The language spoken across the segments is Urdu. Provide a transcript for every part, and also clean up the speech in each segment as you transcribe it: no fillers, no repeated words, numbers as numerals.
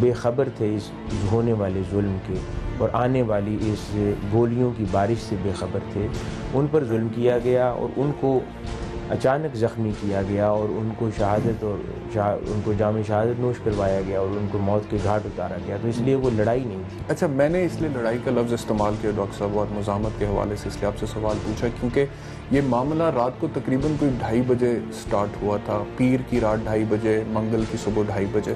بے خبر تھے اس ہونے والے ظلم کے اور آنے والی اس گولیوں کی بارش سے بے خبر تھے. ان پر ظلم کیا گیا اور ان کو اچانک زخمی کیا گیا اور ان کو شہادت اور ان کو جام شہادت نوش کروایا گیا اور ان کو موت کے گھاٹ اتارا گیا. تو اس لیے وہ لڑائی نہیں تھی. اچھا، میں نے اس لیے لڑائی کا لفظ استعمال کیا ڈاکٹر صاحب اور مزاحمت کے حوالے سے اس لیے آپ سے سوال پوچھا کیونکہ یہ معاملہ رات کو تقریباً کوئی 2:30 بجے سٹارٹ ہوا تھا، پیر کی رات 2:30 بجے، منگل کی صبح 2:30 بجے.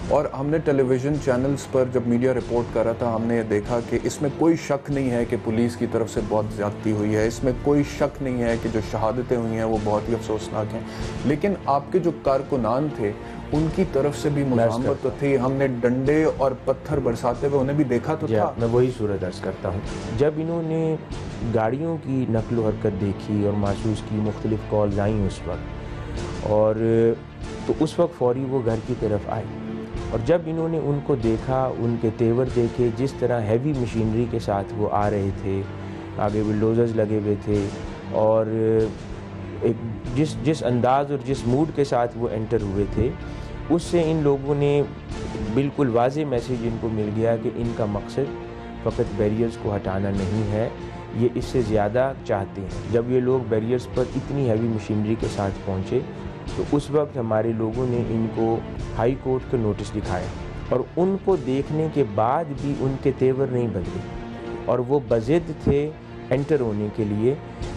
اور ہم نے ٹیلی ویژن چینلز پر جب میڈیا رپورٹ کر رہا تھا ہم نے یہ دیکھا کہ اس میں کوئی شک نہیں ہے کہ پولیس کی طرف سے بہت زیادتی ہوئی ہے، اس میں کوئی شک نہیں ہے کہ جو شہادتیں ہوئی ہیں وہ بہت ہی افسوسناک ہیں. لیکن آپ کے جو کارکنان تھے ان کی طرف سے بھی مزاحمت تو تھی. ہم نے ڈنڈے اور پتھر برساتے ہوئے انہیں بھی دیکھا تو تھا. میں وہی صورت عرض کرتا ہوں. جب انہوں نے گاڑیوں کی نقل و حرکت دیکھی اور محسوس کی، مختلف کالز آئیں اس وقت، اور تو اس وقت فوری وہ گھر کی طرف آئی. اور جب انہوں نے ان کو دیکھا، ان کے تیور دیکھے، جس طرح ہیوی مشینری کے ساتھ وہ آ رہے تھے، آگے بلڈوزرز لگے ہوئے تھے، اور جس انداز اور جس موڈ کے ساتھ وہ انٹر ہوئے تھے، اس سے ان لوگوں نے بالکل واضح میسیج ان کو مل گیا کہ ان کا مقصد فقط بیریئرز کو ہٹانا نہیں ہے، یہ اس سے زیادہ چاہتے ہیں. جب یہ لوگ بیریئرز پر اتنی ہیوی مشینری کے ساتھ پہنچے تو اس وقت ہمارے لوگوں نے ان کو ہائی کورٹ کا نوٹس دکھایا، اور ان کو دیکھنے کے بعد بھی ان کے تیور نہیں بدلے اور وہ بضد تھے انٹر ہونے کے لیے،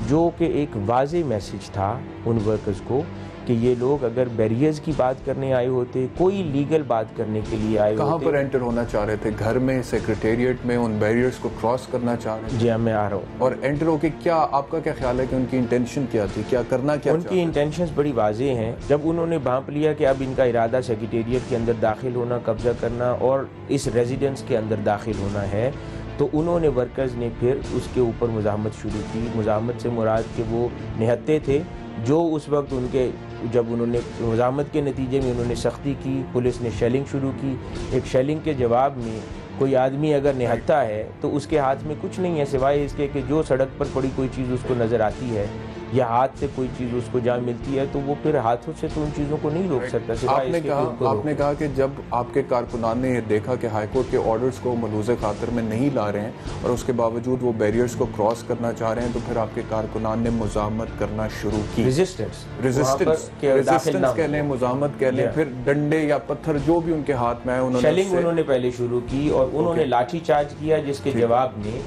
جو کہ ایک واضح میسیج تھا ان ورکرز کو کہ یہ لوگ اگر بیریئرز کی بات کرنے آئے ہوتے، کوئی لیگل بات کرنے کے لیے آئے ہوتے. کہاں پر انٹر ہونا چاہ رہے تھے؟ گھر میں، سیکریٹریٹ میں ان بیریئرز کو کراس کرنا چاہ رہے تھے؟ جی ہاں، میں آ رہا ہوں. اور انٹر ہو کے کیا آپ کا کیا خیال ہے کہ ان کی انٹینشن کیا تھی؟ کیا کرنا کیا ان کی انٹینشنز بڑی واضح ہیں. جب انہوں نے بھانپ لیا کہ اب ان کا ارادہ سیکریٹریٹ کے اندر داخل ہونا، قبضہ کرنا اور اس ریزیڈنس کے اندر داخل ہونا ہے، تو انہوں نے ورکرز نے پھر اس کے اوپر مزاحمت شروع کی. مزاحمت سے مراد کہ وہ نہتے تھے جو اس وقت ان کے، جب انہوں نے مزاحمت کے نتیجے میں انہوں نے سختی کی، پولیس نے شیلنگ شروع کی. ایک شیلنگ کے جواب میں کوئی آدمی اگر نہتا ہے تو اس کے ہاتھ میں کچھ نہیں ہے سوائے اس کے کہ جو سڑک پر پڑی کوئی چیز اس کو نظر آتی ہے یا ہاتھ سے کوئی چیز اس کو جہاں ملتی ہے تو وہ پھر ہاتھوں سے تو ان چیزوں کو نہیں روک سکتا سوائے اس کے. آپ نے کہا کہ جب آپ کے کارکنان نے یہ دیکھا کہ ہائی کورٹ کے آرڈرز کو ملوث خاطر میں نہیں لا رہے ہیں اور اس کے باوجود وہ بیریئرز کو کراس کرنا چاہ رہے ہیں، تو پھر آپ کے کارکنان نے مزاحمت کرنا شروع کی. ریزسٹنس کہہ لیں، مزاحمت کہہ لیں، پھر ڈنڈے یا پتھر جو بھی ان کے ہاتھ میں آئے شیلنگ انہوں نے پہلے شروع کی اور انہوں نے لاٹھی چارج کیا، جس کے جواب میں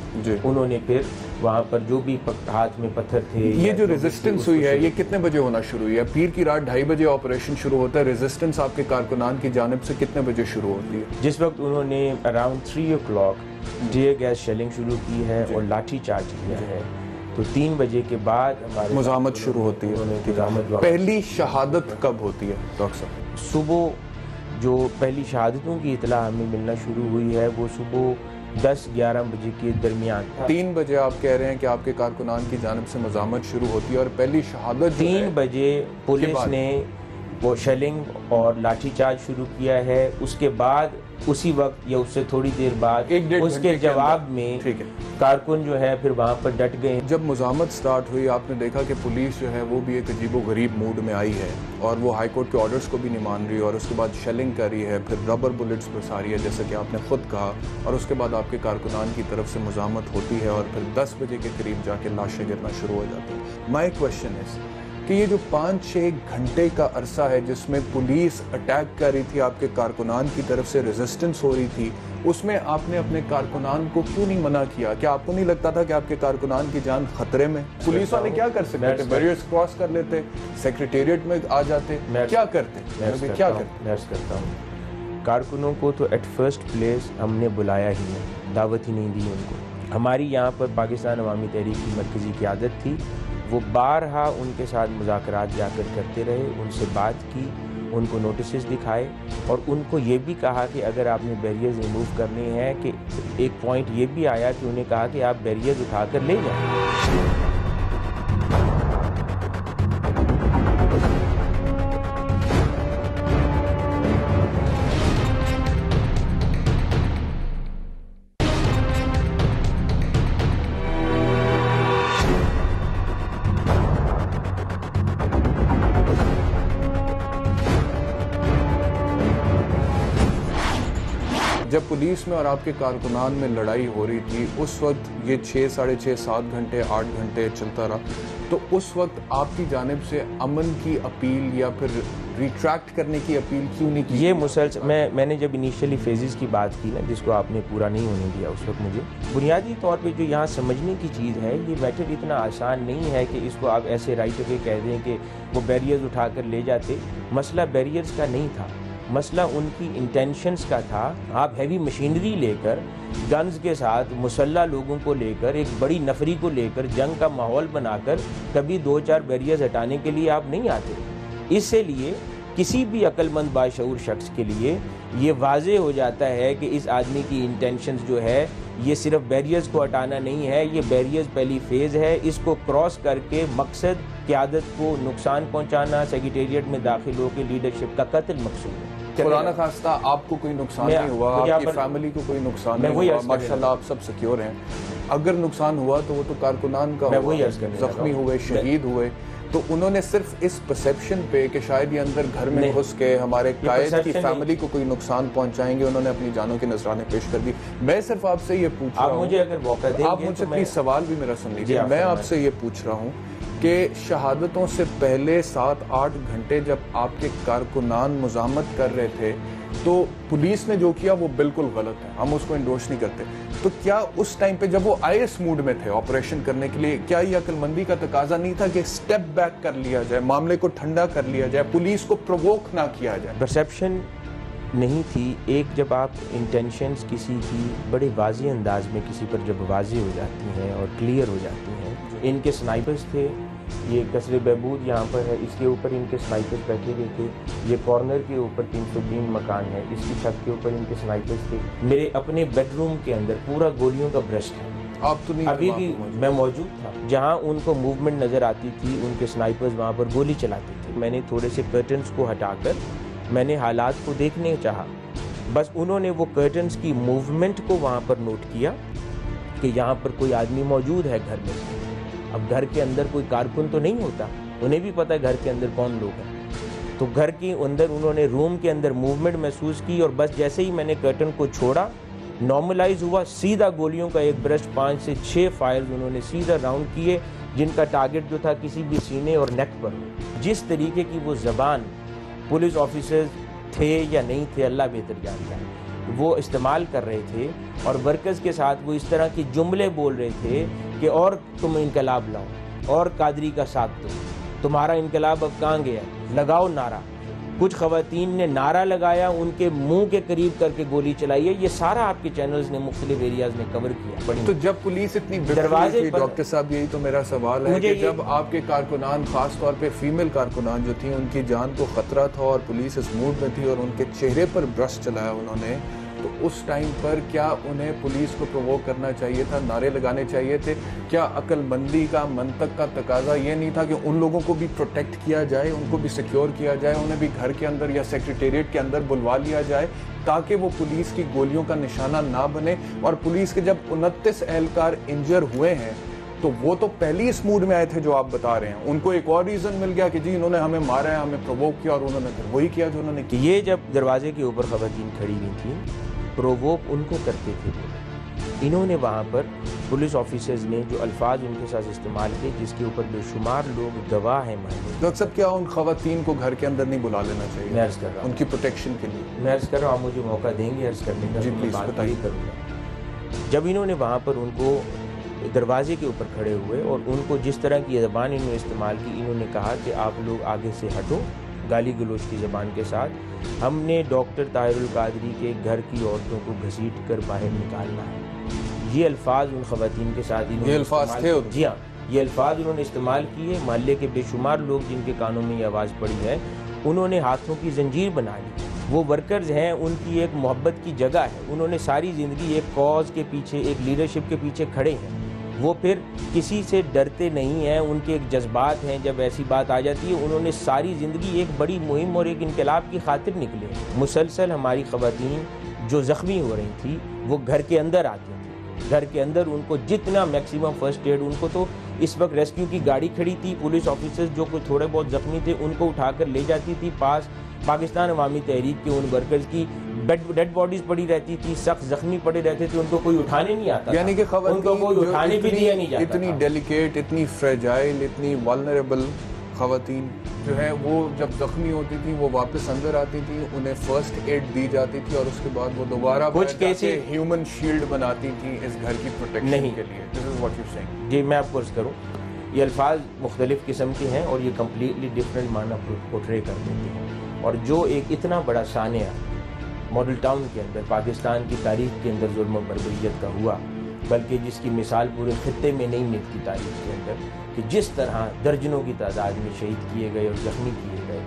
انہوں نے پھر وہاں پر جو بھی ہاتھ میں پتھر تھے. یہ جو ریزسٹنس ہوئی ہے یہ کتنے بجے ہونا شروع ہوئی ہے؟ پیر کی رات 2:30 بجے آپریشن شروع ہوتا ہے، ریزسٹنس آپ کے کارکنان کی جانب سے کتنے بجے شروع ہوتی ہے؟ جس وقت انہوں نے around 3 o'clock tear gas shelling شروع کی ہے اور لاٹھی چارج کیا ہے، تو 3 بجے کے بعد ہماری مزاحمت شروع ہوتی ہے. پہلی شہادت کب ہوتی ہے ڈاکٹر صاحب؟ صبح جو پہلی شہادتوں کی اطلاع ہمیں ملنا شروع ہوئی ہے وہ صبح 10-11 بجے کے درمیان. 3 بجے آپ کہہ رہے ہیں کہ آپ کے کارکنان کی جانب سے مزاحمت شروع ہوتی ہے اور پہلی شہادت 3 بجے پولیس نے وہ شیلنگ اور لاٹھی چارج شروع کیا ہے. اس کے بعد اسی وقت یا اس سے تھوڑی دیر بعد اس کے جواب میں کارکن جو ہے پھر وہاں پر ڈٹ گئے. جب مزاحمت سٹارٹ ہوئی آپ نے دیکھا کہ پولیس جو ہے وہ بھی ایک عجیب و غریب موڈ میں آئی ہے اور وہ ہائی کورٹ کے آرڈرز کو بھی نہیں مان رہی اور اس کے بعد شیلنگ کر رہی ہے، پھر ربر بلٹس برسا رہی ہے جیسا کہ آپ نے خود کہا، اور اس کے بعد آپ کے کارکنان کی طرف سے مزاحمت ہوتی ہے اور پھر 10 بجے کے قریب جا کے لاشیں گرنا شروع ہو جاتی ہیں. مائی کوشچن از کہ یہ جو 5-6 گھنٹے کا عرصہ ہے جس میں پولیس اٹیک کر رہی تھی، آپ کے کارکنان کی طرف سے ریزسٹنس ہو رہی تھی، اس میں آپ نے اپنے کارکنان کو کیوں نہیں منع کیا؟ کیا آپ کو نہیں لگتا تھا کہ آپ کے کارکنان کی جان خطرے میں؟ پولیس والے کیا کر سکتے تھے؟ بیریئرز کراس کر لیتے، سیکریٹریٹ میں آ جاتے، کیا کرتے؟ کیا کرتا ہوں کارکنوں کو تو ایٹ فرسٹ پلیس ہم نے بلایا ہی نہیں، دعوت ہی نہیں دی ان کو. ہماری یہاں پر پاکستان عوامی تحریک کی مرکزی قیادت تھی، وہ بارہا ان کے ساتھ مذاکرات جا کر کرتے رہے، ان سے بات کی، ان کو نوٹسز دکھائے اور ان کو یہ بھی کہا کہ اگر آپ نے بیریئرز ریموو کرنے ہیں، کہ ایک پوائنٹ یہ بھی آیا کہ انہیں کہا کہ آپ بیریئرز اٹھا کر لے جائیں. جب پولیس میں اور آپ کے کارکنان میں لڑائی ہو رہی تھی اس وقت یہ 6 ساڑھے 6 7 گھنٹے 8 گھنٹے چلتا رہا، تو اس وقت آپ کی جانب سے امن کی اپیل یا پھر ریٹریکٹ کرنے کی اپیل کیوں نہیں کی؟ یہ مسلسل میں نے جب انیشلی فیزز کی بات کی نا، جس کو آپ نے پورا نہیں ہونے دیا اس وقت، مجھے بنیادی طور پہ جو یہاں سمجھنے کی چیز ہے، یہ میٹر اتنا آسان نہیں ہے کہ اس کو آپ ایسے رائٹ اوے کہہ دیں کہ وہ بیریئرز اٹھا کر لے جاتے۔ مسئلہ بیریئرز کا نہیں تھا، مسئلہ ان کی انٹینشنز کا تھا۔ آپ ہیوی مشینری لے کر، گنز کے ساتھ، مسلح لوگوں کو لے کر، ایک بڑی نفری کو لے کر، جنگ کا ماحول بنا کر کبھی 2-4 بیریئرز ہٹانے کے لیے آپ نہیں آتے۔ اس سے لیے کسی بھی عقل مند باشعور شخص کے لیے یہ واضح ہو جاتا ہے کہ اس آدمی کی انٹینشنز جو ہے یہ صرف بیریئرز کو ہٹانا نہیں ہے، یہ بیریئرز پہلی فیز ہے، اس کو کراس کر کے مقصد قیادت کو نقصان پہنچانا، سیکریٹریٹ میں داخل ہو کے لیڈرشپ کا قتل مقصود ہے۔ خدا نہ خواستہ آپ کو کوئی نقصان نہیں ہوا، آپ کی فیملی کو کوئی نقصان نہیں ہوا، ماشاءاللہ آپ سب سیکیور ہیں۔ اگر نقصان ہوا تو وہ تو کارکنان کا ہوا، زخمی ہوئے، شہید ہوئے، تو انہوں نے صرف اس پرسیپشن پہ کہ شاید یہ اندر گھر میں گھس کے ہمارے قائد کی فیملی کو کوئی نقصان پہنچائیں گے، انہوں نے اپنی جانوں کے نذرانے پیش کر دی۔ میں صرف آپ سے یہ پوچھ رہا ہوں، آپ مجھ سے پلیز سوال بھی میرا سن لیجیے، میں آپ سے یہ پوچھ رہا ہوں کہ شہادتوں سے پہلے 7-8 گھنٹے جب آپ کے کارکنان مزاحمت کر رہے تھے تو پولیس نے جو کیا وہ بالکل غلط ہے، ہم اس کو انڈورس نہیں کرتے، تو کیا اس ٹائم پہ جب وہ آئی ایس موڈ میں تھے آپریشن کرنے کے لیے، کیا یہ عقل مندی کا تقاضا نہیں تھا کہ سٹیپ بیک کر لیا جائے، معاملے کو ٹھنڈا کر لیا جائے، پولیس کو پرووک نہ کیا جائے؟ پرسیپشن نہیں تھی، ایک جب آپ انٹینشنز کسی کی بڑے واضح انداز میں کسی پر جب واضح ہو جاتی ہیں اور کلیئر ہو جاتی ہیں۔ ان کے سنائپرز تھے، یہ قصر بہبود یہاں پر ہے، اس کے اوپر ان کے سنائپرز بیٹھے ہوئے تھے، یہ کارنر کے اوپر 303 مکان ہے، اس کی چھت کے اوپر ان کے سنائپرز تھے، میرے اپنے بیڈ روم کے اندر پورا گولیوں کا برسٹ ہے، آپ تو نہیں، ابھی بھی میں موجود تھا، جہاں ان کو موومنٹ نظر آتی تھی ان کے سنائپرز وہاں پر گولی چلاتے تھے۔ میں نے تھوڑے سے کرٹنز کو ہٹا کر میں نے حالات کو دیکھنے چاہا، بس انہوں نے وہ کرٹنز کی موومنٹ کو وہاں پر نوٹ کیا کہ یہاں پر کوئی آدمی موجود ہے گھر میں سے۔ اب گھر کے اندر کوئی کارکن تو نہیں ہوتا، انہیں بھی پتہ ہے گھر کے اندر کون لوگ ہیں، تو گھر کے اندر انہوں نے روم کے اندر موومنٹ محسوس کی، اور بس جیسے ہی میں نے کرٹن کو چھوڑا، نارملائز ہوا، سیدھا گولیوں کا ایک برسٹ، 5 سے 6 فائرز انہوں نے سیدھا راؤنڈ کیے، جن کا ٹارگٹ جو تھا کسی بھی سینے اور نیک پر۔ جس طریقے کی وہ زبان پولیس آفیسرز تھے یا نہیں تھے اللہ بہتر جانتا ہے، وہ استعمال کر رہے تھے، اور ورکرز کے ساتھ وہ اس طرح کے جملے بول رہے تھے کہ اور تم انقلاب لاؤ، اور قادری کا ساتھ دو، تمہارا انقلاب اب کہاں گیا، لگاؤ نعرہ۔ کچھ خواتین نے نعرہ لگایا، ان کے منہ کے قریب کر کے گولی چلائی ہے، یہ سارا آپ کے چینلز نے مختلف ایریاز نے کور کیا۔ تو جب پولیس اتنی دروازے تھی ڈاکٹر صاحب، یہی تو میرا سوال ہے کہ جب آپ کے کارکنان، خاص طور پہ فیمیل کارکنان جو تھیں، ان کی جان کو خطرہ تھا اور پولیس اس موڈ میں تھی اور ان کے چہرے پر برش چلایا انہوں نے، تو اس ٹائم پر کیا انہیں پولیس کو پرووک کرنا چاہیے تھا، نعرے لگانے چاہیے تھے؟ کیا عقل مندی کا، منطق کا تقاضا یہ نہیں تھا کہ ان لوگوں کو بھی پروٹیکٹ کیا جائے، ان کو بھی سیکیور کیا جائے، انہیں بھی گھر کے اندر یا سیکریٹریٹ کے اندر بلوا لیا جائے تاکہ وہ پولیس کی گولیوں کا نشانہ نہ بنے؟ اور پولیس کے جب 29 اہلکار انجر ہوئے ہیں تو وہ تو پہلی اس موڈ میں آئے تھے جو آپ بتا رہے ہیں، ان کو ایک اور ریزن مل گیا کہ جی انہوں نے ہمیں مارا ہے، ہمیں پرووک کیا، اور انہوں نے پھر وہی کیا جو انہوں نے کیا۔ یہ جب دروازے کے اوپر خواتین کھڑی ہوئی تھیں، پرووک ان کو کرتے تھے، انہوں نے وہاں پر پولیس آفیسرز نے جو الفاظ ان کے ساتھ استعمال کیے، جس کے اوپر بے شمار لوگ گواہ ہیں محلے۔ ڈاکٹر صاحب کیا ان خواتین کو گھر کے اندر نہیں بلا لینا چاہیے؟ میں عرض کر رہا ہوں ان کی پروٹیکشن کے لیے میں عرض کر رہا ہوں، مجھے موقع دیں گے عرض کرنے کا؟ جی پلیز بتائیے۔ کروں گا۔ جب انہوں نے وہاں پر ان کو دروازے کے اوپر کھڑے ہوئے اور ان کو جس طرح کی زبان انہوں نے استعمال کی، انہوں نے کہا کہ آپ لوگ آگے سے ہٹو، گالی گلوچ کی زبان کے ساتھ، ہم نے ڈاکٹر طاہر القادری کے گھر کی عورتوں کو گھسیٹ کر باہر نکالنا ہے۔ یہ الفاظ ان خواتین کے ساتھ انہوں نے الفاظ تھے؟ جی ہاں، یہ الفاظ انہوں نے استعمال کیے۔ محلے کے بے شمار لوگ جن کے کانوں میں یہ آواز پڑی ہے، انہوں نے ہاتھوں کی زنجیر بنا لی۔ وہ ورکرز ہیں، ان کی ایک محبت کی جگہ ہے، انہوں نے ساری زندگی ایک کاز کے پیچھے، ایک لیڈرشپ کے پیچھے کھڑے ہیں، وہ پھر کسی سے ڈرتے نہیں ہیں، ان کے ایک جذبات ہیں، جب ایسی بات آ جاتی ہے انہوں نے ساری زندگی ایک بڑی مہم اور ایک انقلاب کی خاطر نکلے۔ مسلسل ہماری خواتین جو زخمی ہو رہی تھی وہ گھر کے اندر آتی تھیں، گھر کے اندر ان کو جتنا میکسیمم فرسٹ ایڈ، ان کو تو اس وقت ریسکیو کی گاڑی کھڑی تھی، پولیس آفیسرز جو کوئی تھوڑے بہت زخمی تھے ان کو اٹھا کر لے جاتی تھی، پاس پاکستان عوامی تحریک کے ان ورکرز کی ڈیڈ باڈیز پڑی رہتی تھی, سخت زخمی پڑے رہتے تھے, ان کو کوئی اٹھانے نہیں آتا, یعنی کہ ان کو کوئی اٹھانے بھی دیا نہیں جاتا. اتنی ڈیلیکیٹ, اتنی فریجائل, اتنی والنریبل خواتین جو ہیں وہ جب زخمی ہوتی تھی وہ واپس اندر آتی تھی, انہیں فرسٹ ایڈ دی جاتی تھی اور اس کے بعد وہ دوبارہ کچھ کیسے ہیومن شیلڈ بناتی تھی اس گھر کی پروٹیکشن کے لیے. This is what you're saying. جی میں آپ کو عرض کروں, یہ الفاظ مختلف قسم کے ہیں اور یہ کمپلیٹلی ڈفرینٹ معنی پورٹرے کر دیتے ہیں. اور جو ایک اتنا بڑا سانحہ ماڈل ٹاؤن کے اندر پاکستان کی تاریخ کے اندر ظلم و بربریت کا ہوا, بلکہ جس کی مثال پورے خطے میں نہیں ملتی تاریخ کے اندر, کہ جس طرح درجنوں کی تعداد میں شہید کیے گئے اور زخمی کیے گئے,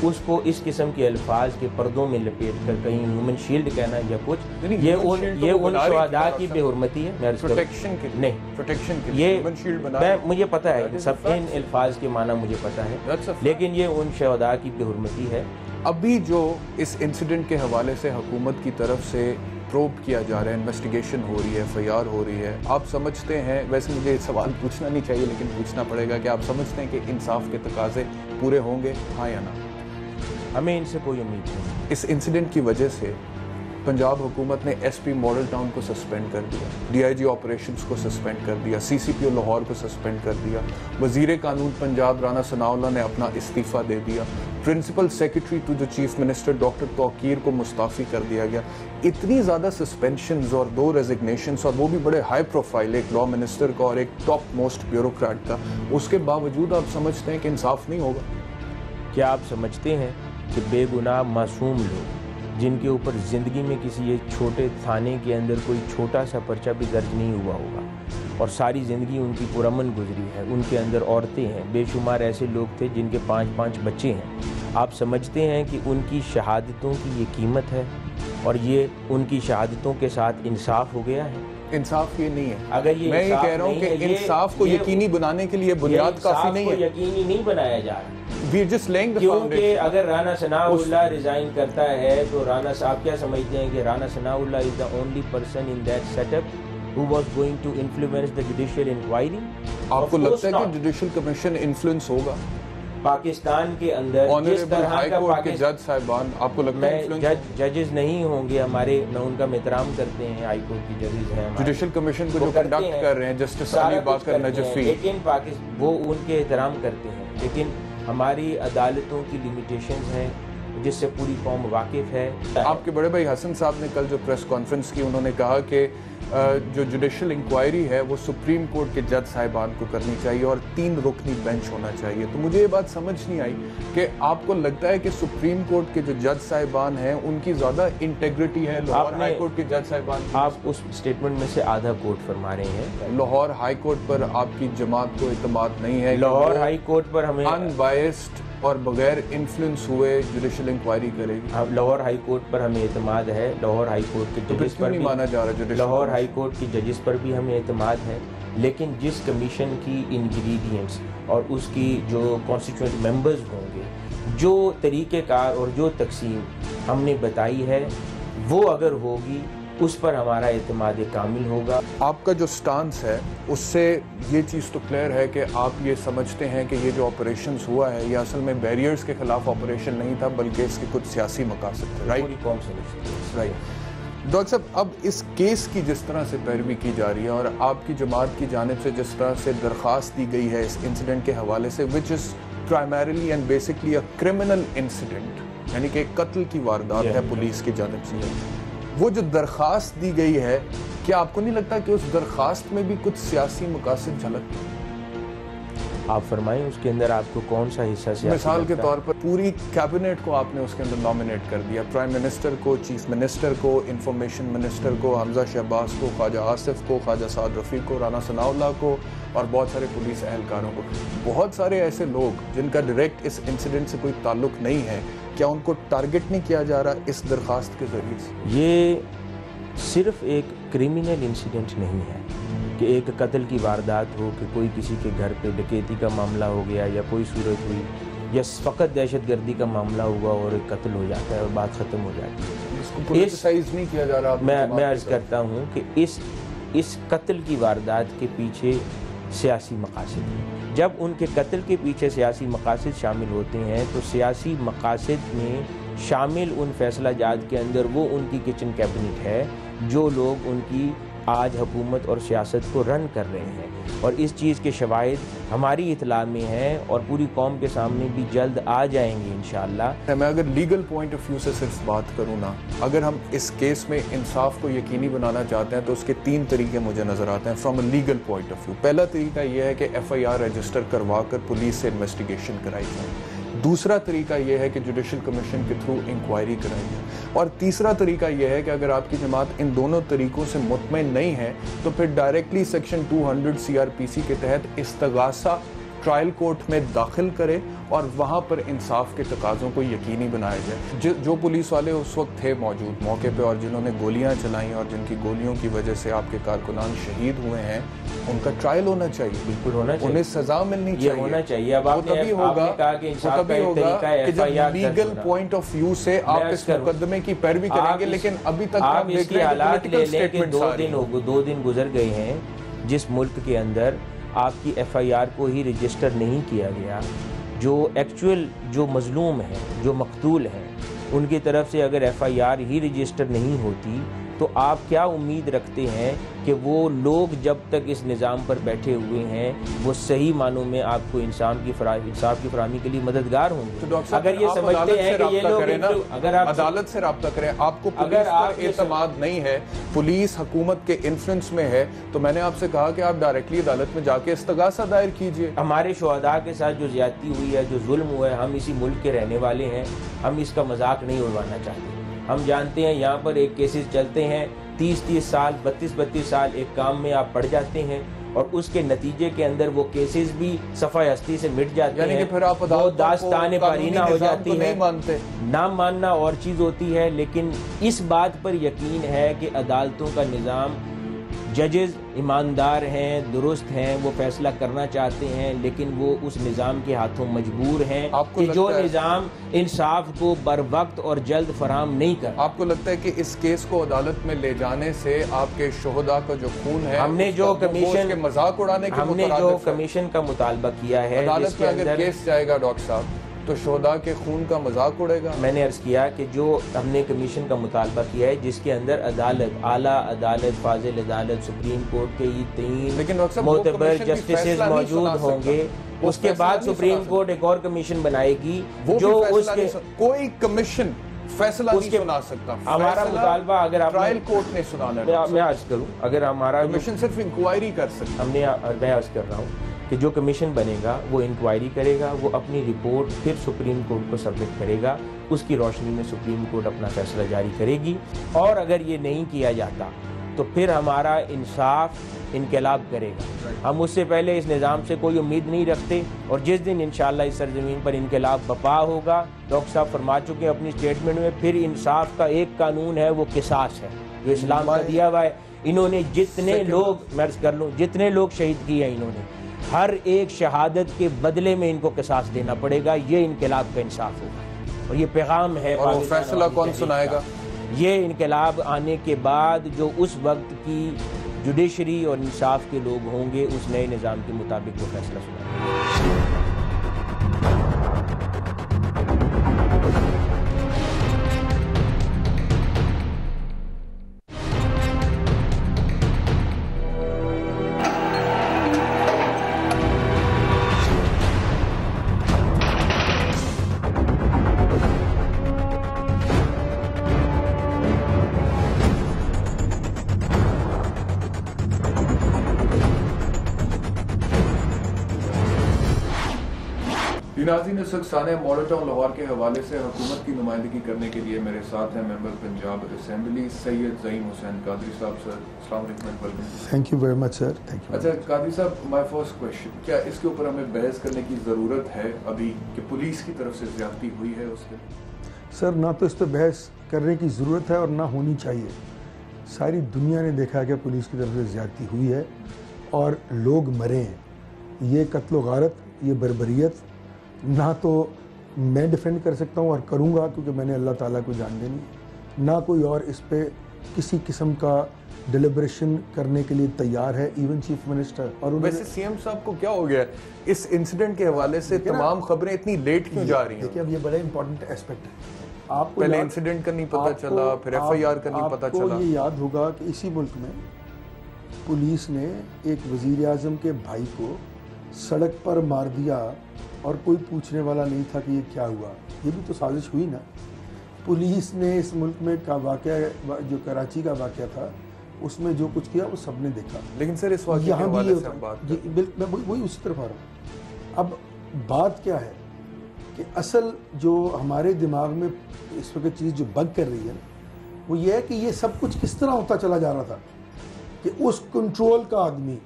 اس کو اس قسم کے الفاظ کے پردوں میں لپیٹ کر کہیں ہیومن شیلڈ کہنا یا کچھ, یہ ان شہداء کی بے حرمتی ہے. پروٹیکشن کے نہیں, پروٹیکشن کے لیے ہیومن شیلڈ بنا, مجھے پتہ ہے سب ان الفاظ کے معنی مجھے پتہ ہے, لیکن یہ ان شہداء کی بے حرمتی ہے. ابھی جو اس انسیڈنٹ کے حوالے سے حکومت کی طرف سے پروب کیا جا رہا ہے, انویسٹیگیشن ہو رہی ہے, FIR ہو رہی ہے, آپ سمجھتے ہیں, ویسے مجھے سوال پوچھنا نہیں چاہیے لیکن پوچھنا پڑے گا, کہ آپ سمجھتے ہیں کہ انصاف کے تقاضے پورے ہوں گے, ہاں یا نہ؟ ہمیں ان سے کوئی امید نہیں. اس انسیڈنٹ کی وجہ سے پنجاب حکومت نے SP ماڈل ٹاؤن کو سسپینڈ کر دیا, DIG آپریشنز کو سسپینڈ کر دیا, CCPO لاہور کو سسپینڈ کر دیا, وزیر قانون پنجاب رانا ثناءاللہ نے اپنا استعفیٰ دے دیا, principal secretary to the chief minister doctor Tauqeer کو مستعفی کر دیا گیا. اتنی زیادہ سسپینشنز اور 2 ریزگنیشنز, اور وہ بھی بڑے ہائی پروفائل, ایک لا منسٹر کا اور ایک ٹاپ موسٹ بیوروکریٹ کا, اس کے باوجود آپ سمجھتے ہیں کہ انصاف نہیں ہوگا؟ کیا آپ سمجھتے ہیں کہ بے گناہ معصوم لوگ جن کے اوپر زندگی میں کسی ایک چھوٹے تھانے کے اندر کوئی چھوٹا سا پرچہ بھی درج نہیں ہوا ہوگا اور ساری زندگی ان کی پرامن گزری ہے, ان کے اندر عورتیں ہیں, بے شمار ایسے لوگ تھے جن کے 5 بچے ہیں, آپ سمجھتے ہیں کہ ان کی شہادتوں کی یہ قیمت ہے اور یہ ان کی شہادتوں کے ساتھ انصاف ہو گیا ہے؟ انصاف یہ نہیں ہے. اگر یہ میں یہ کہہ رہا ہوں کہ انصاف کو یقینی بنانے کے لیے بنیاد کافی نہیں ہے. انصاف کو یقینی نہیں بنایا جا رہا, کیونکہ اگر رانا ثناءاللہ ریزائن کرتا ہے تو رانا صاحب کیا سمجھتے ہیں کہ Rana Sanaullah is the only person in that setup who was going to influence the judicial inquiry? آپ کو لگتا ہے کہ جوڈیشل کمیشن انفلوئنس ہوگا پاکستان کے اندر جس طرح ہائی کورٹ کے جج صاحبان؟ آپ کو لگتا ہے ججز نہیں ہوں گے ہمارے, میں ان کا احترام کرتے ہیں, ہائی کورٹ کی ججز ہیں, جوڈیشل کمیشن کو جو کنڈکٹ کر رہے ہیں جسٹس علی باقر نجفی, لیکن وہ ان کے احترام کرتے ہیں, لیکن ہماری عدالتوں کی لیمیٹیشنز ہیں جس سے پوری قوم واقف ہے. آپ کے بڑے بھائی حسن صاحب نے کل جو پریس کانفرنس کی, انہوں نے کہا کہ جو جوڈیشل انکوائری ہے وہ سپریم کورٹ کے جج صاحبان کو کرنی چاہیے اور 3 رکنی بینچ ہونا چاہیے. تو مجھے یہ بات سمجھ نہیں آئی کہ آپ کو لگتا ہے کہ سپریم کورٹ کے جو جج صاحبان ہیں ان کی زیادہ انٹیگریٹی ہے لاہور ہائی کورٹ کے جج صاحبان کی؟ آپ اس سٹیٹمنٹ میں سے آدھا کوٹ فرما رہے ہیں. لاہور ہائی کورٹ پر آپ کی جماعت کو اعتماد نہیں ہے؟ لاہور ہائی کورٹ پر ہمیں ان بائسڈ اور بغیر انفلوئنس ہوئے جوڈیشل انکوائری کرے گی. لاہور ہائی کورٹ پر ہمیں اعتماد ہے, لاہور ہائی کورٹ کے ججز پر بھی مانا جا رہا ہے, لاہور ہائی کورٹ کی ججز پر بھی ہمیں اعتماد ہے, لیکن جس کمیشن کی انگریڈینٹس اور اس کی جو کانسٹیٹیوئنٹ ممبرز ہوں گے, جو طریقہ کار اور جو تقسیم ہم نے بتائی ہے, وہ اگر ہوگی اس پر ہمارا اعتماد کامل ہوگا. آپ کا جو سٹانس ہے اس سے یہ چیز تو کلیئر ہے کہ آپ یہ سمجھتے ہیں کہ یہ جو آپریشنز ہوا ہے یہ اصل میں بیریئرز کے خلاف آپریشن نہیں تھا بلکہ اس کے کچھ سیاسی مقاصد تھے, رائٹ؟ پوری قوم سمجھتی ہے, رائٹ. ڈاکٹر صاحب, اب اس کیس کی جس طرح سے پیروی کی جا رہی ہے اور آپ کی جماعت کی جانب سے جس طرح سے درخواست دی گئی ہے اس انسیڈنٹ کے حوالے سے, which is primarily and basically a criminal incident, یعنی کہ ایک قتل کی واردات ہے پولیس کی جانب سے, وہ جو درخواست دی گئی ہے, کیا آپ کو نہیں لگتا کہ اس درخواست میں بھی کچھ سیاسی مقاصد جھلکتے ہیں؟ آپ فرمائیں اس کے اندر آپ کو کون سا حصہ سیاسی؟ مثال کے طور پر پوری کیبنٹ کو آپ نے اس کے اندر نامنیٹ کر دیا, پرائم منسٹر کو, چیف منسٹر کو, انفارمیشن منسٹر کو, حمزہ شہباز کو, خواجہ آصف کو, خواجہ سعد رفیق کو, رانا ثناءاللہ کو اور بہت سارے پولیس اہلکاروں کو. بہت سارے ایسے لوگ جن کا ڈائریکٹ اس انسیڈنٹ سے کوئی تعلق نہیں ہے, کیا ان کو ٹارگٹ نہیں کیا جا رہا اس درخواست کے ذریعے سے؟ یہ صرف ایک کرمینل انسیڈنٹ نہیں ہے کہ ایک قتل کی واردات ہو, کہ کوئی کسی کے گھر پہ ڈکیتی کا معاملہ ہو گیا یا کوئی صورت ہوئی یا فقط دہشت گردی کا معاملہ ہوا اور ایک قتل ہو جاتا ہے اور بات ختم ہو جاتی ہے. اس کو پولیٹیسائز نہیں کیا جا رہا. میں عرض کرتا ہوں کہ اس قتل کی واردات کے پیچھے سیاسی مقاصد ہیں. جب ان کے قتل کے پیچھے سیاسی مقاصد شامل ہوتے ہیں تو سیاسی مقاصد میں شامل ان فیصلہ جات کے اندر وہ ان کی کچن کیبنٹ ہے جو لوگ ان کی آج حکومت اور سیاست کو رن کر رہے ہیں، اور اس چیز کے شواہد ہماری اطلاع میں ہیں اور پوری قوم کے سامنے بھی جلد آ جائیں گے انشاءاللہ۔ میں اگر لیگل پوائنٹ آف ویو سے صرف بات کروں نا، اگر ہم اس کیس میں انصاف کو یقینی بنانا چاہتے ہیں تو اس کے 3 طریقے مجھے نظر آتے ہیں from a legal point of view. پہلا طریقہ یہ ہے کہ FIR رجسٹر کروا کر پولیس سے انویسٹیگیشن کرائی جائے، دوسرا طریقہ یہ ہے کہ جوڈیشل کمیشن کے تھرو انکوائری کرائی جائے، اور تیسرا طریقہ یہ ہے کہ اگر آپ کی جماعت ان دونوں طریقوں سے مطمئن نہیں ہے تو پھر ڈائریکٹلی سیکشن 200 CRPC کے تحت استغاثہ ٹرائل کورٹ میں داخل کرے اور وہاں پر انصاف کے تقاضوں کو یقینی بنایا جائے۔ جو پولیس والے اس وقت تھے موجود موقع پہ اور جنہوں نے گولیاں چلائیں اور جن کی گولیوں کی وجہ سے آپ کے کارکنان شہید ہوئے ہیں، ان کا ٹرائل ہونا چاہیے، بالکل ہونا چاہیے، انہیں سزا ملنی چاہیے، یہ ہونا چاہیے۔ اب وہ تبھی ہوگا کہ جب لیگل پوائنٹ آف ویو سے آپ اس مقدمے کی پیروی کریں گے، لیکن ابھی تک آپ اس کے حالات لے لیں کہ 2 دن گزر گئے ہیں جس ملک کے اندر آپ کی FIR کو ہی رجسٹر نہیں کیا گیا، جو ایکچوئل جو مظلوم ہیں، جو مقتول ہیں، ان کی طرف سے اگر FIR ہی رجسٹر نہیں ہوتی تو آپ کیا امید رکھتے ہیں کہ وہ لوگ جب تک اس نظام پر بیٹھے ہوئے ہیں وہ صحیح معنوں میں آپ کو انصاف کی فراہمی کے لیے مددگار ہوں گے؟ اگر یہ سمجھتے ہیں کہ یہ لوگ اگر آپ عدالت سے رابطہ کریں، آپ کو پولیس پر اعتماد نہیں ہے، پولیس حکومت کے انفلوئنس میں ہے، تو میں نے آپ سے کہا کہ آپ ڈائریکٹلی عدالت میں جا کے استغاثہ دائر کیجئے۔ ہمارے شہداء کے ساتھ جو زیادتی ہوئی ہے، جو ظلم ہوا ہے، ہم اسی ملک کے رہنے والے ہیں، ہم اس کا مذاق نہیں اڑوانا چاہتے۔ ہم جانتے ہیں یہاں پر ایک کیسز چلتے ہیں 30 سال 32 سال ایک کام میں آپ پڑ جاتے ہیں اور اس کے نتیجے کے اندر وہ کیسز بھی صفحہ ہستی سے مٹ جاتے ہیں، وہ داستان پرینہ ہو جاتی ہے۔ نہ ماننا اور چیز ہوتی ہے، لیکن اس بات پر یقین ہے کہ عدالتوں کا نظام، ججز ایماندار ہیں، درست ہیں، وہ فیصلہ کرنا چاہتے ہیں، لیکن وہ اس نظام کے ہاتھوں مجبور ہیں کہ جو نظام انصاف کو بر وقت اور جلد فراہم نہیں کر۔ آپ کو لگتا ہے کہ اس کیس کو عدالت میں لے جانے سے آپ کے شہداء کا جو خون ہے، ہم نے جو کمیشن کا مطالبہ کیا ہے، عدالت میں اگر کیس جائے گا ڈاکٹر صاحب تو شہداء کے خون کا مذاق اڑے گا؟ میں نے عرض کیا کہ جو ہم نے کمیشن کا مطالبہ کیا ہے جس کے اندر عدالت، اعلیٰ عدالت، فاضل عدالت، سپریم کورٹ کے یہ 3 معتبر جسٹسز موجود ہوں گے، اس کے بعد سپریم کورٹ ایک اور کمیشن بنائے گی جو اس کے کوئی کمیشن فیصلہ نہیں سنا سکتا۔ ہمارا مطالبہ اگر آپ ٹرائل کورٹ نے سنانا، میں عرض کروں اگر ہمارا کمیشن صرف انکوائری کر سکتا، میں عرض کر رہا ہوں کہ جو کمیشن بنے گا وہ انکوائری کرے گا، وہ اپنی رپورٹ پھر سپریم کورٹ کو سبمٹ کرے گا، اس کی روشنی میں سپریم کورٹ اپنا فیصلہ جاری کرے گی، اور اگر یہ نہیں کیا جاتا تو پھر ہمارا انصاف انقلاب کرے گا۔ ہم اس سے پہلے اس نظام سے کوئی امید نہیں رکھتے، اور جس دن انشاءاللہ اس سرزمین پر انقلاب برپا ہوگا، ڈاکٹر صاحب فرما چکے ہیں اپنی اسٹیٹمنٹ میں، پھر انصاف کا ایک قانون ہے، وہ قصاص ہے جو اسلام کا دیا ہوا ہے۔ انہوں نے جتنے لوگ، میں عرض کر لوں، جتنے لوگ شہید کیے ہیں، انہوں نے ہر ایک شہادت کے بدلے میں ان کو قصاص دینا پڑے گا، یہ انقلاب کا انصاف ہوگا، اور یہ پیغام ہے۔ اور وہ فیصلہ کون سنائے گا؟ یہ انقلاب آنے کے بعد جو اس وقت کی جوڈیشری اور انصاف کے لوگ ہوں گے، اس نئے نظام کے مطابق وہ فیصلہ سنائیں گے۔ ناظرین، اس وقت سانحہ ماڈل ٹاؤن لاہور کے حوالے سے حکومت کی نمائندگی کرنے کے لیے میرے ساتھ ہیں ممبر پنجاب اسمبلی سید زعیم حسین قادری صاحب۔ سر السلام علیکم، welcome. Thank you very much sir, thank you. اچھا قادری صاحب، مائی فرسٹ کویشچن، کیا اس کے اوپر ہمیں بحث کرنے کی ضرورت ہے ابھی کہ پولیس کی طرف سے زیادتی ہوئی ہے اس پہ؟ سر نہ تو اس پہ بحث کرنے کی ضرورت ہے اور نہ ہونی چاہیے۔ ساری دنیا نے دیکھا کہ پولیس کی طرف سے زیادتی ہوئی ہے اور لوگ مرے ہیں۔ یہ قتل و غارت، یہ بربریت نہ تو میں ڈیفینڈ کر سکتا ہوں اور کروں گا، کیونکہ میں نے اللہ تعالیٰ کو جان دینی، نہ کوئی اور اس پہ کسی قسم کا ڈیلیبریشن کرنے کے لیے تیار ہے، ایون چیف منسٹر۔ اور ویسے سی ایم صاحب کو کیا ہو گیا اس انسیڈنٹ کے حوالے سے تمام خبریں اتنی لیٹ کیوں جا رہی ہیں؟ دیکھیں اب یہ بڑا امپورٹنٹ اسپیکٹ ہے۔ آپ کو پہلے انسیڈنٹ کا نہیں پتا چلا, پھر ایف آئی آر کا نہیں پتا چلا. آپ کو یہ یاد ہوگا کہ اسی ملک میں پولیس نے ایک وزیر اعظم کے بھائی کو سڑک پر مار دیا اور کوئی پوچھنے والا نہیں تھا کہ یہ کیا ہوا. یہ بھی تو سازش ہوئی نا. پولیس نے اس ملک میں کا واقعہ جو کراچی کا واقعہ تھا اس میں جو کچھ کیا وہ سب نے دیکھا. لیکن سر اس واقعے کے حوالے سے ہم بات میں وہی اسی طرف آ رہا ہوں. اب بات کیا ہے کہ اصل جو ہمارے دماغ میں اس وقت چیز جو بگ کر رہی ہے وہ یہ ہے کہ یہ سب کچھ کس طرح ہوتا چلا جا رہا تھا کہ اس کنٹرول کا آدمی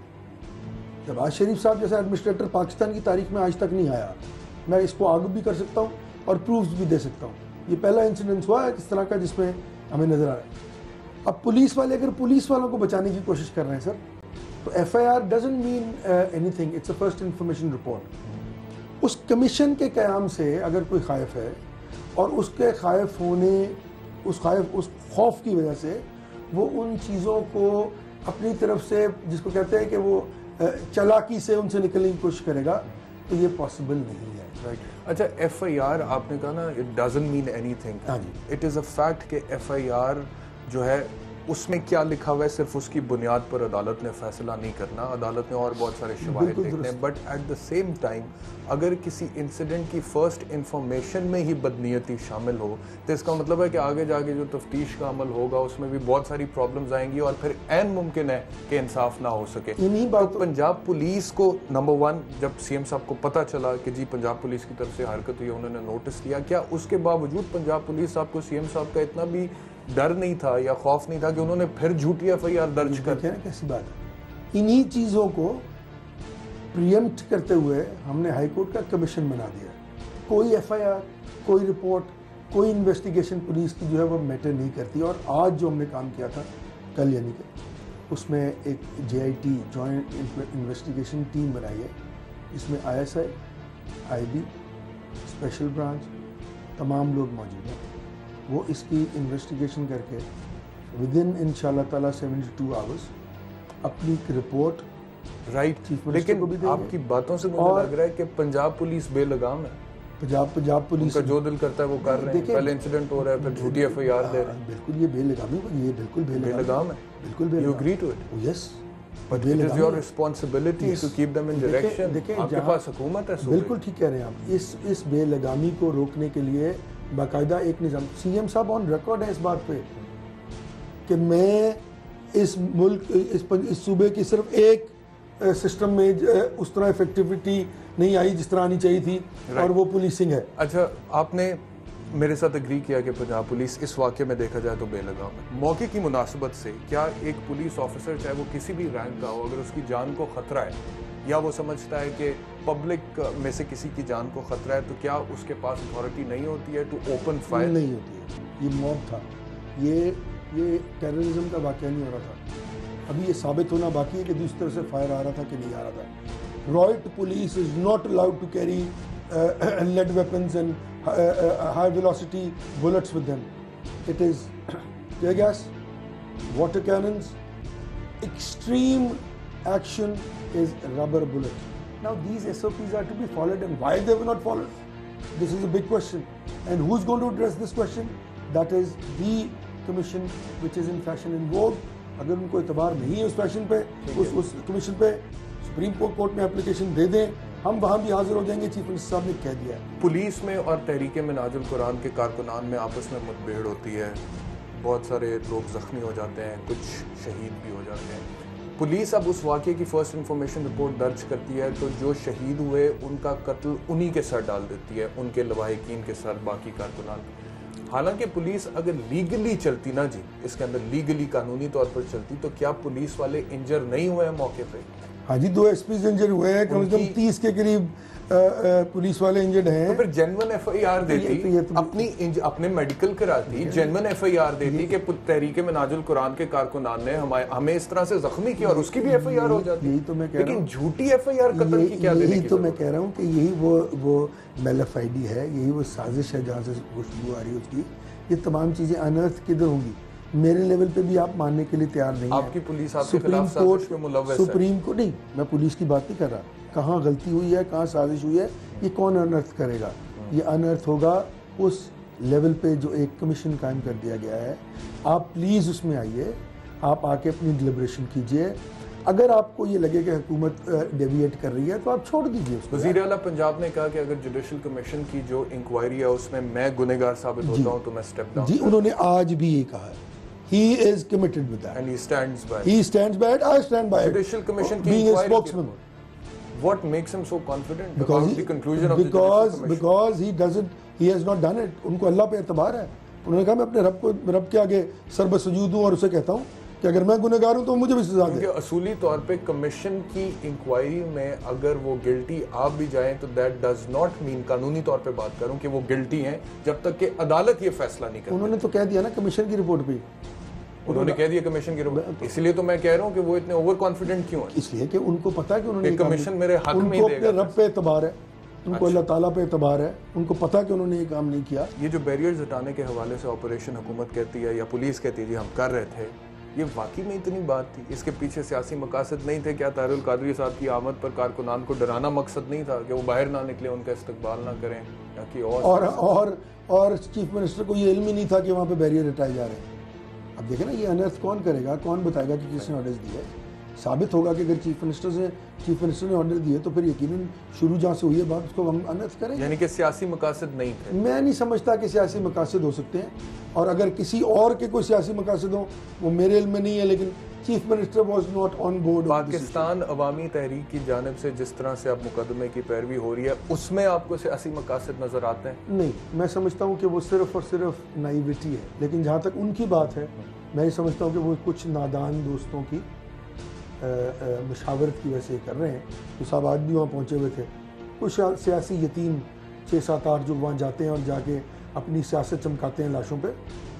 نواز شریف صاحب جیسا ایڈمنسٹریٹر پاکستان کی تاریخ میں آج تک نہیں آیا. میں اس کو آگے بھی کر سکتا ہوں اور پروفز بھی دے سکتا ہوں. یہ پہلا انسیڈنس ہوا ہے اس طرح کا جس میں ہمیں نظر آ رہا ہے. اب پولیس والے اگر پولیس والوں کو بچانے کی کوشش کر رہے ہیں سر تو F I R doesn't mean any thing, it's a first information report. Us commission کے قیام سے اگر کوئی خائف ہے اور اس کے خائف ہونے اس خوف کی وجہ سے وہ ان چیزوں کو اپنی طرف سے جس کو کہتے ہیں کہ وہ چالاکی سے ان سے نکلنے کی کوشش کرے گا تو یہ پاسبل نہیں ہے. اچھا ایف آئی آر آپ نے کہا نا it doesn't mean any thing, it is a fact کہ ایف آئی آر جو ہے اس میں کیا لکھا ہوا ہے صرف اس کی بنیاد پر عدالت نے فیصلہ نہیں کرنا. عدالت نے اور بہت سارے شواہد دیکھنے ہیں, but at the same time اگر کسی انسیڈنٹ کی فرسٹ انفارمیشن میں ہی بدنیتی شامل ہو تو اس کا مطلب ہے کہ آگے جا کے جو تفتیش کا عمل ہوگا اس میں بھی بہت ساری پرابلمز آئیں گی اور پھر عین ممکن ہے کہ انصاف نہ ہو سکے. تو پنجاب پولیس کو نمبر ون جب سی ایم صاحب کو پتہ چلا کہ جی پنجاب پولیس کی طرف سے حرکت ہوئی, انہوں نے نوٹس لیا, کیا اس کے باوجود پنجاب پولیس صاحب کو سی ایم صاحب کا اتنا بھی ڈر نہیں تھا یا خوف نہیں تھا کہ انہوں نے پھر جھوٹی ایف آئی آر درج کر کے؟ کیسی بات ہے. انہی چیزوں کو پریمپٹ کرتے ہوئے ہم نے ہائی کورٹ کا کمیشن بنا دیا. کوئی ایف آئی آر, کوئی رپورٹ, کوئی انویسٹیگیشن پولیس کی جو ہے وہ میٹر نہیں کرتی. اور آج جو ہم نے کام کیا تھا کل یعنی کہ اس میں ایک J I T joint investigation team بنائی ہے جس میں I S I, I B, special branch تمام لوگ موجود ہیں. وہ اس کی انویسٹیگیشن کر کے ودن انشاءاللہ تعالیٰ 72 آورس اپنی ایک رپورٹ رائٹ. لیکن آپ کی باتوں سے مجھے لگ رہا ہے کہ پنجاب پولیس بے لگام ہے. پنجاب پولیس کا جو دل کرتا ہے وہ کر رہے ہیں. پہلے انسیڈنٹ ہو رہا ہے پھر جھوٹی ایف آئی آر دے رہے ہیں. بالکل یہ بے لگامی, یہ بالکل بے لگام ہے. بالکل بے لگام. You agree to it? Yes. But it is your responsibility to keep them in direction. آپ کے پاس حکومت ہے. بالکل ٹھیک کہہ رہے ہیں آپ. اس بے لگامی کو روکنے کے لیے باقاعدہ ایک نظام, سی ایم صاحب آن ریکارڈ ہے اس بات پہ کہ میں اس ملک اس صوبے کی صرف ایک سسٹم میں اس طرح افیکٹیوٹی نہیں آئی جس طرح آنی چاہیے تھی اور وہ پولیسنگ ہے. اچھا آپ نے میرے ساتھ اگری کیا کہ پنجاب پولیس اس واقعے میں دیکھا جائے تو بے لگام ہے. موقع کی مناسبت سے کیا ایک پولیس آفیسر چاہے وہ کسی بھی رینک کا ہو اگر اس کی جان کو خطرہ ہے یا وہ سمجھتا ہے کہ پبلک میں سے کسی کی جان کو خطرہ ہے تو کیا اس کے پاس اتھارٹی نہیں ہوتی ہے ٹو اوپن فائر؟ نہیں ہوتی ہے. یہ موب تھا, یہ ٹیررزم کا واقعہ نہیں ہو رہا تھا. ابھی یہ ثابت ہونا باقی ہے کہ دوسری طرف سے فائر آ رہا تھا کہ نہیں آ رہا تھا. Right police is not allowed to carry lead weapons and high velocity bullets with them. It is tear gas, water cannons, extreme action is rubber bullet. Now these SOPs are to be followed and why they were not followed? This is a big question. And who's going to address this question? That is the commission which is in fashion in vogue. اگر ان کو اعتبار نہیں ہے اس فیشن پہ, اس کمیشن پہ, سپریم کورٹ میں اپلیکیشن دے دیں, ہم وہاں بھی حاضر ہو جائیں گے. چیف منسٹر صاحب نے کہہ دیا ہے. پولیس میں اور تحریک منہاج القرآن کے کارکنان میں آپس میں مدبھیڑ ہوتی ہے, بہت سارے لوگ زخمی ہو جاتے ہیں, کچھ شہید بھی ہو جاتے ہیں. پولیس اب اس واقعے کی فرسٹ انفارمیشن رپورٹ درج کرتی ہے تو جو شہید ہوئے ان کا قتل انہی کے سر ڈال دیتی ہے, ان کے لواحقین کے سر, باقی کارکنان. حالانکہ پولیس اگر لیگلی چلتی نا جی, اس کے اندر لیگلی قانونی طور پر چلتی تو کیا پولیس والے انجر نہیں ہوئے ہیں موقع پہ؟ ہاں جی 2 ایس پیز انجر ہوئے ہیں, کم سے کم 30 کے قریب پولیس والے انجرڈ ہیں. تو پھر جینون ایف آئی آر دیتی, اپنے میڈیکل کراتی, جینون ایف آئی آر دیتی کہ تحریک منہاج القرآن کے کارکنان نے ہمیں اس طرح سے زخمی کیا اور اس کی بھی ایف آئی آر ہو جاتی. یہی تو میں کہہ رہا ہوں, لیکن جھوٹی ایف آئی آر قتل کی کیا دینے کی ضرورت ہے؟ یہی تو میں کہہ رہا ہوں کہ یہی وہ میلافائڈی ہے, یہی وہ سازش ہے جہاں سے خوشبو آ رہی ہے اس کی. یہ تمام چیزیں انرتھ کدھر ہوں گی؟ میرے لیول پہ بھی آپ ماننے کے لیے تیار نہیں ہیں. آپ کی پولیس آپ کے خلاف سازش میں ملوث ہے. سپریم کورٹ نہیں, میں پولیس کی بات نہیں کر رہا. کہاں غلطی ہوئی ہے, کہاں سازش ہوئی ہے, یہ کون انرتھ کرے گا؟ یہ انرتھ ہوگا اس لیول پہ جو ایک کمیشن قائم کر دیا گیا ہے، آپ پلیز اس میں آئیے، آپ آ کے اپنی ڈیلیبریشن کیجئے. اگر آپ کو یہ لگے کہ حکومت ڈیویٹ کر رہی ہے تو آپ چھوڑ دیجئے اس کو. وزیر اعلیٰ پنجاب نے کہا کہ اگر جوڈیشل کمیشن کی جو انکوائری ہے اس میں گنہگار ثابت ہوتا ہوں تو میں اسٹیپ ڈاؤن. جی انہوں نے آج بھی یہ کہا ہے. He is committed with that. And he stands by it. He stands by it. I stand by it. Judicial Commission کی being a inquiry spokesman. What makes him so confident Because about the conclusion of the Judicial Commission? Because he has not done it. ان کو اللہ پہ اعتبار ہے. انہوں نے کہا میں اپنے رب کے آگے سر بسجود ہوں اور اسے کہتا ہوں کہ اگر میں گنہگار ہوں تو مجھے بھی سزا دے. کیونکہ اصولی طور پہ کمیشن کی انکوائری میں اگر وہ گلٹی آپ بھی جائیں تو دیٹ ڈز ناٹ مین، قانونی طور پہ بات کروں، کہ وہ گلٹی ہیں جب تک کہ عدالت یہ فیصلہ نہیں کرتی. انہوں نے تو کہہ دیا نا کمیشن کی رپورٹ پہ. انہوں نے کہہ دیا کمیشن کی رپورٹ. اس لیے تو میں کہہ رہا ہوں کہ وہ اتنے اوور کانفیڈنٹ کیوں ہیں. اس لیے کہ ان کو پتا ہے کہ انہوں نے کمیشن میرے حق میں ان کو دے اپنے گا. رب پہ اعتبار ہے، ان کو اللہ تعالیٰ پہ اعتبار ہے، ان کو پتا کہ انہوں نے یہ کام نہیں کیا. یہ جو بیریئرز ہٹانے کے حوالے سے آپریشن حکومت کہتی ہے یا پولیس کہتی ہے جی ہم کر رہے تھے، یہ واقعی میں اتنی بات تھی؟ اس کے پیچھے سیاسی مقاصد نہیں تھے کیا؟ طاہر القادری صاحب کی آمد پر کارکنان کو ڈرانا مقصد نہیں تھا کہ وہ باہر نہ نکلے، ان کا استقبال نہ کریں یا کہ اور چیف منسٹر کو یہ علم ہی نہیں تھا کہ وہاں پہ بیریئر ہٹائے جا رہے ہیں. اب دیکھیں نا یہ انرتھ کون کرے گا، کون بتائے گا کہ کس نے آرڈرز دیے؟ ثابت ہوگا کہ اگر چیف منسٹر نے آرڈر دیے تو پھر یقیناً شروع جہاں سے ہوئی ہے بات اس کو ہم انرتھ کریں. یعنی کہ سیاسی مقاصد نہیں تھے. میں نہیں سمجھتا کہ سیاسی مقاصد ہو سکتے ہیں، اور اگر کسی اور کے کوئی سیاسی مقاصد ہوں وہ میرے علم میں نہیں ہے، لیکن chief minister was not on board. Pakistan عوامی تحریک کی جانب سے جس طرح سے اب مقدمے کی پیروی ہو رہی ہے اس میں آپ کو سیاسی مقاصد نظر آتے ہیں؟ نہیں، میں سمجھتا ہوں کہ وہ صرف اور صرف نائیوٹی ہے. لیکن جہاں تک ان کی بات ہے میں یہ سمجھتا ہوں کہ وہ کچھ نادان دوستوں کی مشاورت کی وجہ سے کر رہے ہیں. تو صاحب آج بھی وہاں پہنچے ہوئے تھے، کچھ سیاسی یتیم 6-7-8 جو وہاں جاتے ہیں اور جا کے اپنی سیاست چمکاتے ہیں لاشوں پہ.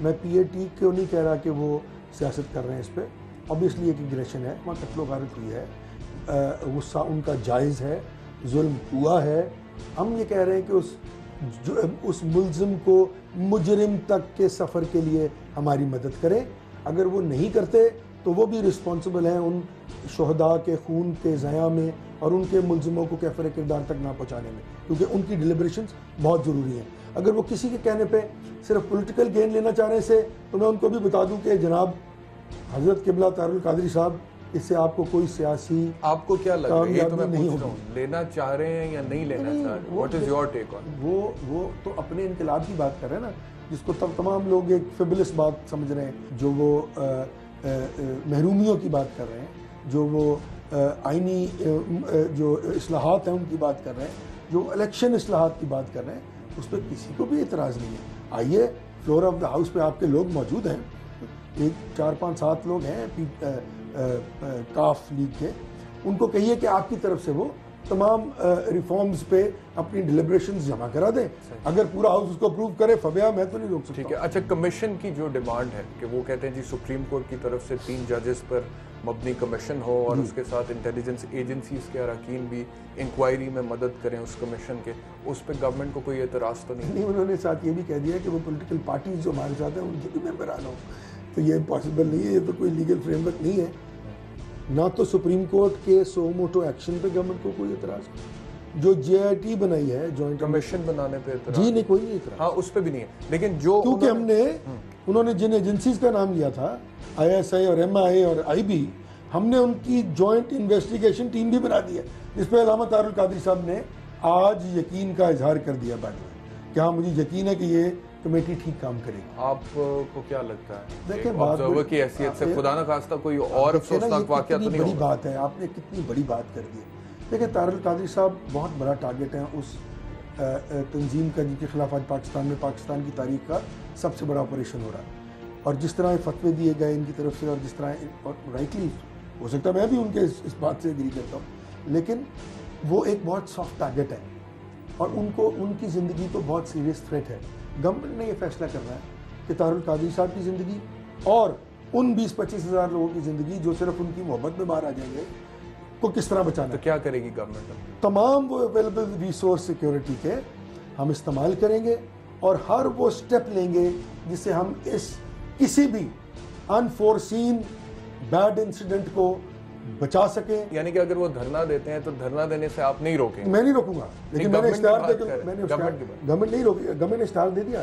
میں پی اے ٹی کو نہیں کہہ رہا کہ وہ سیاست کر رہے ہیں اس پہ. اوبیسلی ایک اگریشن ہے، وہاں قتل و غارت ہوئی ہے، غصہ ان کا جائز ہے، ظلم ہوا ہے. ہم یہ کہہ رہے ہیں کہ اس ملزم کو مجرم تک کے سفر کے لیے ہماری مدد کریں. اگر وہ نہیں کرتے تو وہ بھی رسپانسبل ہیں ان شہداء کے خون کے ضیاع میں اور ان کے ملزموں کو کیفر کردار تک نہ پہنچانے میں، کیونکہ ان کی ڈیلیبریشنز بہت ضروری ہیں. اگر وہ کسی کے کہنے پہ صرف پولیٹیکل گین لینا چاہ رہے سے تو میں ان کو بھی بتا دوں کہ جناب حضرت قبلہ طاہر القادری صاحب، اس سے آپ کو کوئی سیاسی آپ کو کیا لگ رہا ہے؟ یہ تو میں نہیں پوچھ رہا ہوں، لینا چاہ رہے ہیں یا نہیں لینا چاہ رہے ہیں؟ واٹ از یور ٹیک آن؟ وہ تو اپنے انقلاب کی بات کر رہے ہیں نا، جس کو تمام لوگ ایک فیبلس بات سمجھ رہے ہیں، جو وہ محرومیوں کی بات کر رہے ہیں، جو وہ آئینی جو اصلاحات ہیں ان کی بات کر رہے ہیں، جو الیکشن اصلاحات کی بات کر رہے ہیں، اس پہ کسی کو بھی اعتراض نہیں ہے. آئیے فلور آف دا ہاؤس پہ آپ کے لوگ موجود ہیں، 4-5-7 لوگ ہیں کاف لیگ کے، ان کو کہیے کہ آپ کی طرف سے وہ تمام ریفارمز پہ اپنی ڈیلیبریشنز جمع کرا دیں. اگر پورا ہاؤس اس کو اپروو کرے فبیا، میں تو نہیں روک سکتا. ٹھیک ہے. اچھا، کمیشن کی جو ڈیمانڈ ہے کہ وہ کہتے ہیں جی سپریم کورٹ کی طرف سے 3 ججز پر مبنی کمیشن ہو اور اس کے ساتھ انٹیلیجنس ایجنسیز کے اراکین بھی انکوائری میں مدد کریں اس کمیشن کے، اس پہ گورنمنٹ کو کوئی اعتراض تو نہیں؟ انہوں نے ساتھ یہ بھی کہہ دیا کہ وہ پولیٹیکل پارٹیز جو ہمارے ساتھ ہیں ان کے بھی ممبران ہوں. تو یہ پاسبل نہیں ہے، یہ تو کوئی لیگل فریم ورک نہیں ہے. نہ تو سپریم کورٹ کے سو موٹو ایکشن پہ گورنمنٹ کو کوئی اعتراض، جو جے آئی ٹی بنائی ہے جوائنٹ کمیشن بنانے پہ اعتراض؟ جی نہیں، کوئی نہیں اعتراض. ہاں اس پہ بھی نہیں ہے، لیکن جو کیونکہ انہوں نے جن ایجنسیز کا نام لیا تھا آئی ایس آئی اور ایم آئی اور آئی بی، ہم نے ان کی جوائنٹ انویسٹیگیشن ٹیم بھی بنا دی ہے، جس پہ علامہ طاہر القادری صاحب نے آج یقین کا اظہار کر دیا بعد میں کہ ہاں مجھے یقین ہے کہ یہ کمیٹی ٹھیک کام کرے گی. آپ کو کیا لگتا ہے دیکھیں آبزرور کی حیثیت سے خدا نہ خواستہ کوئی اور افسوسناک واقعہ تو نہیں بڑی بات ہے، آپ نے کتنی بڑی بات کر دی ہے. دیکھیں طاہر القادری صاحب بہت بڑا ٹارگٹ ہیں اس تنظیم کا جن کے خلاف آج پاکستان میں پاکستان کی تاریخ کا سب سے بڑا آپریشن ہو رہا ہے. اور جس طرح فتوے دیے گئے ان کی طرف سے، اور جس طرح رائٹلی ہو سکتا ہے میں بھی ان کے اس بات سے ایگری کرتا ہوں، لیکن وہ ایک بہت سافٹ ٹارگٹ ہے اور ان کی زندگی تو بہت سیریس تھریٹ ہے. گورنمنٹ نے یہ فیصلہ کرنا ہے کہ طاہر القادری صاحب کی زندگی اور ان 20-25 ہزار لوگوں کی زندگی جو صرف ان کی محبت میں باہر آ جائیں گے کو کس طرح بچانا ہے. تو کیا کرے گی گورنمنٹ؟ تمام وہ اویلیبل ریسورس سیکیورٹی کے ہم استعمال کریں گے اور ہر وہ سٹیپ لیں گے جس سے ہم اس کسی بھی انفورسین بیڈ انسیڈنٹ کو بچا سکیں. یعنی کہ اگر وہ دھرنا دیتے ہیں تو دھرنا دینے سے آپ نہیں روکیں؟ میں نہیں روکوں گا، لیکن میں نے اشتہار دے کے گورنمنٹ نہیں روکے، گورنمنٹ نے اشتہار دے دیا.